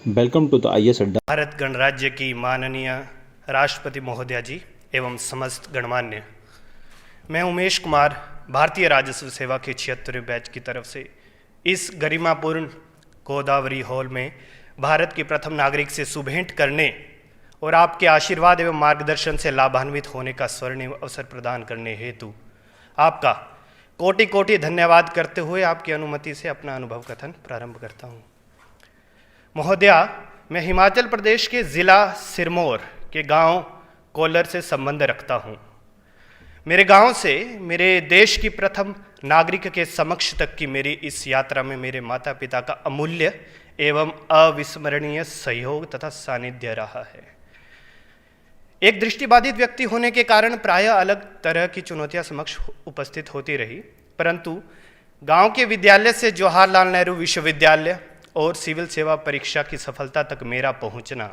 Welcome to the IS अड्डा। भारत गणराज्य की माननीय राष्ट्रपति महोदया जी एवं समस्त गणमान्य, मैं उमेश कुमार भारतीय राजस्व सेवा के 76वें बैच की तरफ से इस गरिमापूर्ण गोदावरी हॉल में भारत के प्रथम नागरिक से शुभेंट करने और आपके आशीर्वाद एवं मार्गदर्शन से लाभान्वित होने का स्वर्णिम अवसर प्रदान करने हेतु आपका कोटि कोटि धन्यवाद करते हुए आपकी अनुमति से अपना अनुभव कथन प्रारंभ करता हूँ। महोदया, मैं हिमाचल प्रदेश के ज़िला सिरमौर के गांव कोलर से संबंध रखता हूं। मेरे गांव से मेरे देश की प्रथम नागरिक के समक्ष तक की मेरी इस यात्रा में मेरे माता पिता का अमूल्य एवं अविस्मरणीय सहयोग तथा सानिध्य रहा है। एक दृष्टिबाधित व्यक्ति होने के कारण प्रायः अलग तरह की चुनौतियां समक्ष उपस्थित होती रही, परंतु गांव के विद्यालय से जवाहरलाल नेहरू विश्वविद्यालय और सिविल सेवा परीक्षा की सफलता तक मेरा पहुंचना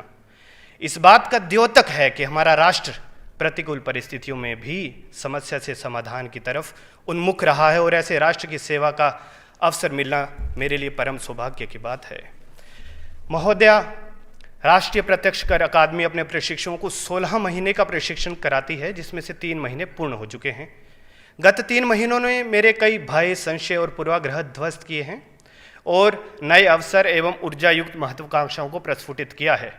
इस बात का द्योतक है कि हमारा राष्ट्र प्रतिकूल परिस्थितियों में भी समस्या से समाधान की तरफ उन्मुख रहा है और ऐसे राष्ट्र की सेवा का अवसर मिलना मेरे लिए परम सौभाग्य की बात है। महोदया, राष्ट्रीय प्रत्यक्ष कर अकादमी अपने प्रशिक्षुओं को 16 महीने का प्रशिक्षण कराती है, जिसमें से 3 महीने पूर्ण हो चुके हैं। गत 3 महीनों में मेरे कई भय, संशय और पूर्वाग्रह ध्वस्त किए हैं और नए अवसर एवं ऊर्जा युक्त महत्वाकांक्षाओं को प्रस्फुटित किया है।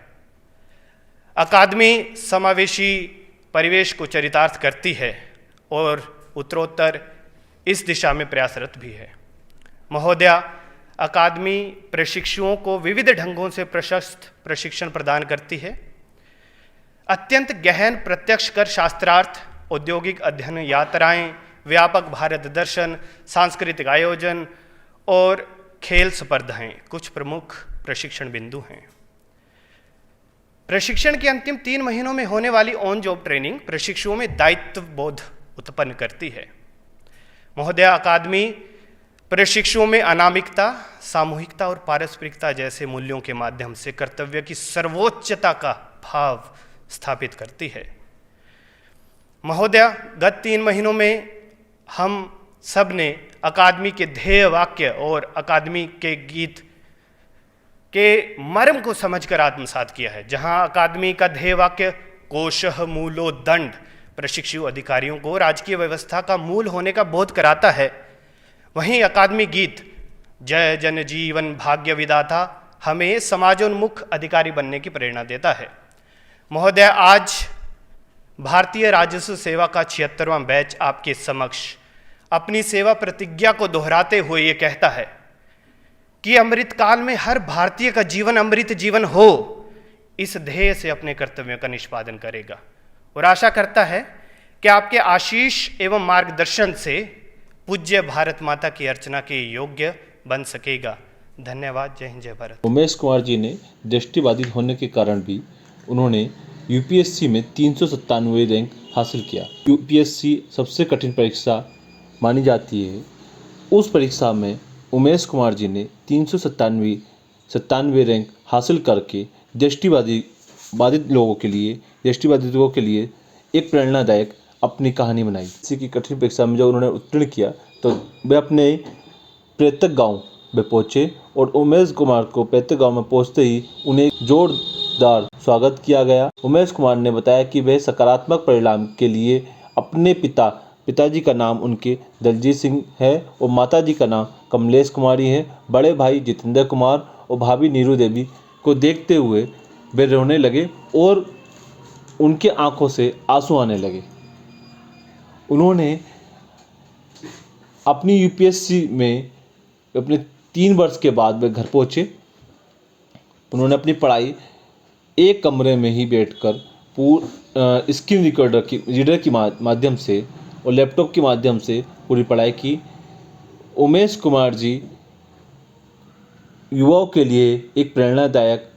अकादमी समावेशी परिवेश को चरितार्थ करती है और उत्तरोत्तर इस दिशा में प्रयासरत भी है। महोदया, अकादमी प्रशिक्षुओं को विविध ढंगों से प्रशस्त प्रशिक्षण प्रदान करती है। अत्यंत गहन प्रत्यक्ष कर शास्त्रार्थ, औद्योगिक अध्ययन यात्राएं, व्यापक भारत दर्शन, सांस्कृतिक आयोजन और खेल स्पर्धाएं कुछ प्रमुख प्रशिक्षण बिंदु हैं। प्रशिक्षण के अंतिम 3 महीनों में होने वाली ऑन जॉब ट्रेनिंग प्रशिक्षुओं में दायित्व बोध उत्पन्न करती है। महोदया, अकादमी प्रशिक्षुओं में अनामिकता, सामूहिकता और पारस्परिकता जैसे मूल्यों के माध्यम से कर्तव्य की सर्वोच्चता का भाव स्थापित करती है। महोदया, गत 3 महीनों में हम सब ने अकादमी के ध्येय वाक्य और अकादमी के गीत के मर्म को समझकर आत्मसात किया है। जहां अकादमी का ध्येय वाक्य कोशः मूलो दंड प्रशिक्षु अधिकारियों को राजकीय व्यवस्था का मूल होने का बोध कराता है, वहीं अकादमी गीत जय जन जीवन भाग्य विधाता हमें समाजोन्मुख अधिकारी बनने की प्रेरणा देता है। महोदय, आज भारतीय राजस्व सेवा का 76वां बैच आपके समक्ष अपनी सेवा प्रतिज्ञा को दोहराते हुए ये कहता है कि अमृत काल में हर भारतीय का जीवन अमृत जीवन हो, इस ध्येय से अपने कर्तव्यों का निष्पादन करेगा और आशा करता है कि आपके आशीष एवं मार्गदर्शन से पूज्य भारत माता की अर्चना के योग्य बन सकेगा। धन्यवाद। जय हिंद, जय भारत। उमेश कुमार जी ने दृष्टिबाधित होने के कारण भी उन्होंने यूपीएससी में 397 रैंक हासिल किया। यूपीएससी सबसे कठिन परीक्षा मानी जाती है। उस परीक्षा में उमेश कुमार जी ने 397 रैंक हासिल करके दृष्टिबाधित लोगों के लिए एक प्रेरणादायक अपनी कहानी बनाई। इसी की कठिन परीक्षा में जब उन्होंने उत्तीर्ण किया तो वे अपने पैतृक गांव में पहुंचे और उमेश कुमार को पैतृक गांव में पहुंचते ही उन्हें जोरदार स्वागत किया गया। उमेश कुमार ने बताया कि वे सकारात्मक परिणाम के लिए अपने पिताजी का नाम उनके दलजीत सिंह है और माताजी का नाम कमलेश कुमारी है। बड़े भाई जितेंद्र कुमार और भाभी नीरू देवी को देखते हुए वे रोने लगे और उनके आंखों से आंसू आने लगे। उन्होंने अपनी यूपीएससी में अपने 3 वर्ष के बाद वे घर पहुँचे। उन्होंने अपनी पढ़ाई एक कमरे में ही बैठकर स्क्रीन रीडर की माध्यम से और लैपटॉप के माध्यम से पूरी पढ़ाई की। उमेश कुमार जी युवाओं के लिए एक प्रेरणादायक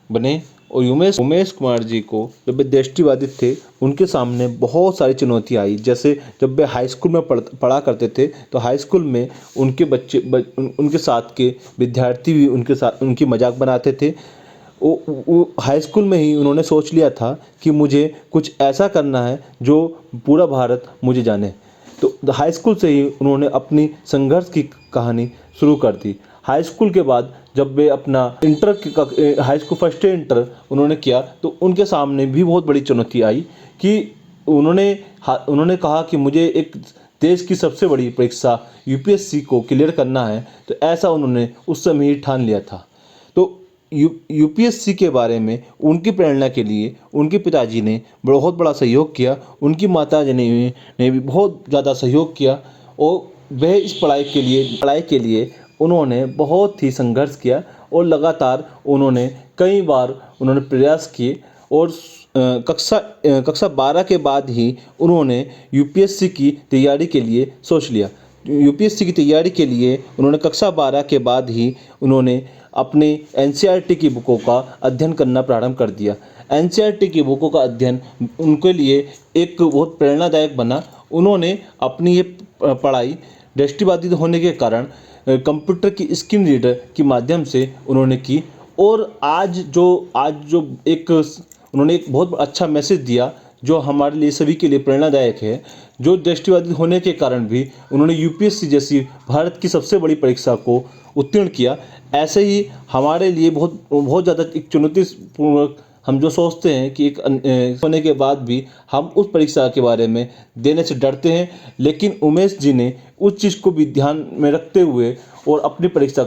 बने और उमेश कुमार जी को जब वे दृष्टिबाधित थे उनके सामने बहुत सारी चुनौतियाँ आई। जैसे जब वे हाई स्कूल में पढ़ा करते थे तो हाई स्कूल में उनके साथ के विद्यार्थी भी उनकी मजाक बनाते थे। वो हाई स्कूल में ही उन्होंने सोच लिया था कि मुझे कुछ ऐसा करना है जो पूरा भारत मुझे जाने। तो हाई स्कूल से ही उन्होंने अपनी संघर्ष की कहानी शुरू कर दी। हाई स्कूल के बाद जब वे अपना high school first year inter उन्होंने किया तो उनके सामने भी बहुत बड़ी चुनौती आई कि उन्होंने कहा कि मुझे एक देश की सबसे बड़ी परीक्षा यूपीएससी को क्लियर करना है। तो ऐसा उन्होंने उस समय ही ठान लिया था। तो यूपीएससी के बारे में उनकी प्रेरणा के लिए उनके पिताजी ने बहुत बड़ा सहयोग किया, उनकी माताजी ने भी बहुत ज़्यादा सहयोग किया और वह इस पढ़ाई के लिए उन्होंने बहुत ही संघर्ष किया और लगातार उन्होंने कई बार प्रयास किए और कक्षा 12 के बाद ही उन्होंने यूपीएससी की तैयारी के लिए सोच लिया। यूपीएससी की तैयारी के लिए उन्होंने कक्षा 12 के बाद ही उन्होंने अपनी एनसीईआरटी की बुकों का अध्ययन करना प्रारंभ कर दिया। एनसीईआरटी की बुकों का अध्ययन उनके लिए एक बहुत प्रेरणादायक बना। उन्होंने अपनी ये पढ़ाई दृष्टिबाधित होने के कारण कंप्यूटर की स्क्रीन रीडर के माध्यम से उन्होंने की और आज जो उन्होंने एक बहुत अच्छा मैसेज दिया जो हमारे लिए सभी के लिए प्रेरणादायक है। जो दृष्टिबाधित होने के कारण भी उन्होंने यूपीएससी जैसी भारत की सबसे बड़ी परीक्षा को उत्तीर्ण किया। ऐसे ही हमारे लिए बहुत ज़्यादा एक चुनौतीपूर्ण हम जो सोचते हैं कि एक होने के बाद भी हम उस परीक्षा के बारे में देने से डरते हैं, लेकिन उमेश जी ने उस चीज़ को भी ध्यान में रखते हुए और अपनी परीक्षा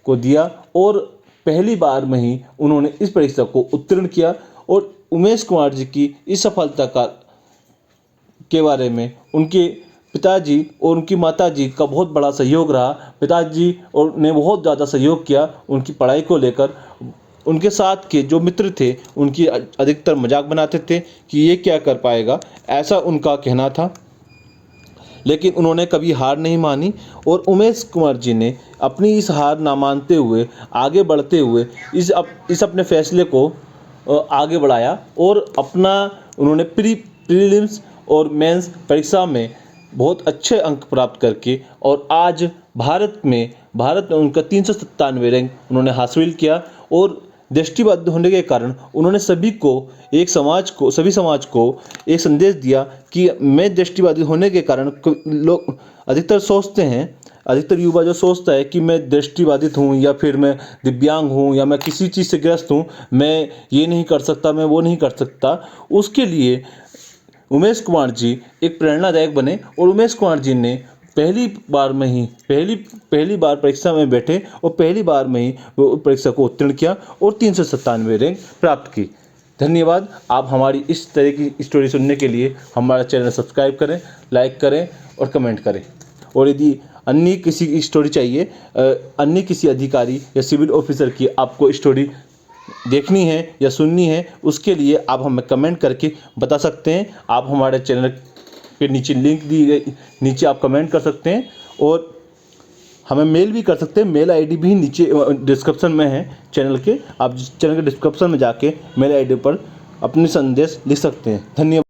को दिया और पहली बार में ही उन्होंने इस परीक्षा को उत्तीर्ण किया। और उमेश कुमार जी की इस सफलता के बारे में उनके पिताजी और उनकी माताजी का बहुत बड़ा सहयोग रहा। पिताजी ने बहुत ज़्यादा सहयोग किया उनकी पढ़ाई को लेकर। उनके साथ के जो मित्र थे उनकी अधिकतर मजाक बनाते थे कि ये क्या कर पाएगा, ऐसा उनका कहना था। लेकिन उन्होंने कभी हार नहीं मानी और उमेश कुमार जी ने अपनी इस हार ना मानते हुए आगे बढ़ते हुए इस अपने फैसले को आगे बढ़ाया और उन्होंने प्रीलिम्स और मेंस परीक्षा में बहुत अच्छे अंक प्राप्त करके और आज भारत में उनका 397 रैंक उन्होंने हासिल किया। और दृष्टिबाधित होने के कारण उन्होंने सभी समाज को एक संदेश दिया कि मैं दृष्टिबाधित होने के कारण लोग अधिकतर युवा जो सोचता है कि मैं दृष्टिबाधित हूँ या फिर मैं दिव्यांग हूँ या मैं किसी चीज़ से ग्रस्त हूँ, मैं ये नहीं कर सकता, मैं वो नहीं कर सकता, उसके उमेश कुमार जी एक प्रेरणादायक बने। और उमेश कुमार जी ने पहली बार परीक्षा में बैठे और पहली बार में ही वो परीक्षा को उत्तीर्ण किया और 397 रैंक प्राप्त की। धन्यवाद। आप हमारी इस तरह की स्टोरी सुनने के लिए हमारा चैनल सब्सक्राइब करें, लाइक करें और कमेंट करें। और यदि अन्य किसी की स्टोरी चाहिए, अन्य किसी अधिकारी या सिविल ऑफिसर की आपको स्टोरी देखनी है या सुननी है, उसके लिए आप हमें कमेंट करके बता सकते हैं। आप हमारे चैनल के नीचे लिंक दी गई, नीचे आप कमेंट कर सकते हैं और हमें मेल भी कर सकते हैं। मेल आईडी भी नीचे डिस्क्रिप्शन में है चैनल के। आप चैनल के डिस्क्रिप्शन में जाके मेल आईडी पर अपने संदेश लिख सकते हैं। धन्यवाद।